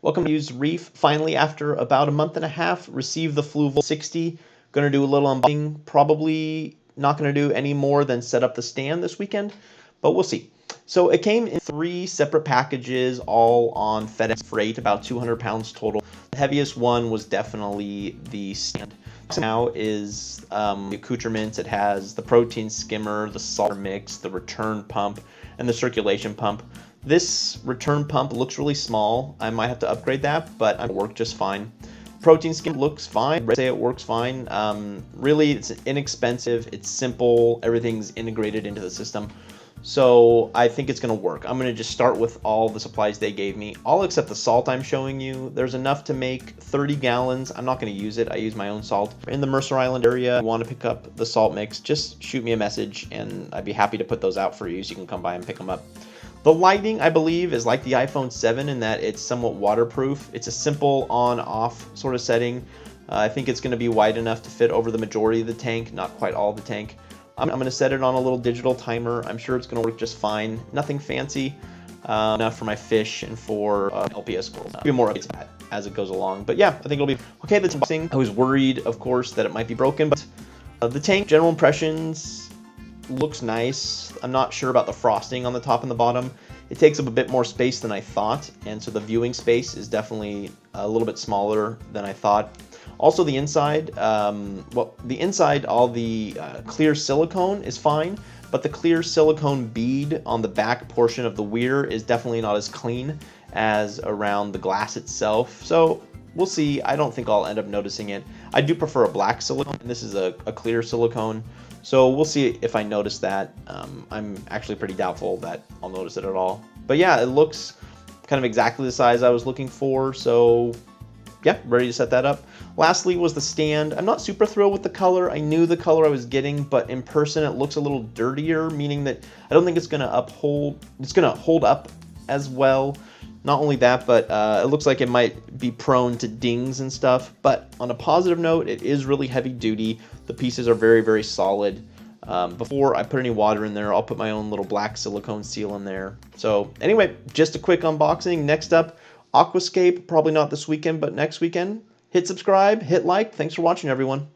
Welcome to Use Reef. Finally, after about a month and a half, received the Fluval 60. Going to do a little unboxing. Probably not going to do any more than set up the stand this weekend, but we'll see. So it came in 3 separate packages, all on FedEx freight, about 200 pounds total. The heaviest one was definitely the stand. Now is the accoutrements. It has the protein skimmer, the salt mix, the return pump, and the circulation pump. This return pump looks really small. I might have to upgrade that, but it'll work just fine. Protein skim looks fine. I'd say it works fine. Really, it's inexpensive. It's simple. Everything's integrated into the system. So I think it's going to work. I'm going to just start with all the supplies they gave me, all except the salt I'm showing you. There's enough to make 30 gallons. I'm not going to use it. I use my own salt. In the Mercer Island area, if you want to pick up the salt mix, just shoot me a message and I'd be happy to put those out for you so you can come by and pick them up. The lighting, I believe, is like the iPhone 7 in that it's somewhat waterproof. It's a simple on-off sort of setting. I think it's going to be wide enough to fit over the majority of the tank, not quite all the tank. I'm going to set it on a little digital timer. I'm sure it's going to work just fine. Nothing fancy, enough for my fish and for LPS squirrels. I'll be more updates about that as it goes along. But yeah, I think it'll be okay. That's unboxing. I was worried, of course, that it might be broken, but the tank, general impressions, looks nice. I'm not sure about the frosting on the top and the bottom. It takes up a bit more space than I thought, and so the viewing space is definitely a little bit smaller than I thought. Also the inside, well, the inside, all the clear silicone is fine, but the clear silicone bead on the back portion of the weir is definitely not as clean as around the glass itself. So we'll see. I don't think I'll end up noticing it. I do prefer a black silicone, and this is a clear silicone. So we'll see if I notice that. I'm actually pretty doubtful that I'll notice it at all. But yeah, it looks kind of exactly the size I was looking for. So yeah, ready to set that up. Lastly was the stand. I'm not super thrilled with the color. I knew the color I was getting, but in person it looks a little dirtier, meaning that I don't think it's going to hold up as well. Not only that, but it looks like it might be prone to dings and stuff. But on a positive note, it is really heavy duty. The pieces are very, very solid. Before I put any water in there, I'll put my own little black silicone seal in there. So anyway, just a quick unboxing. Next up, Aquascape, probably not this weekend, but next weekend. Hit subscribe, hit like. Thanks for watching, everyone.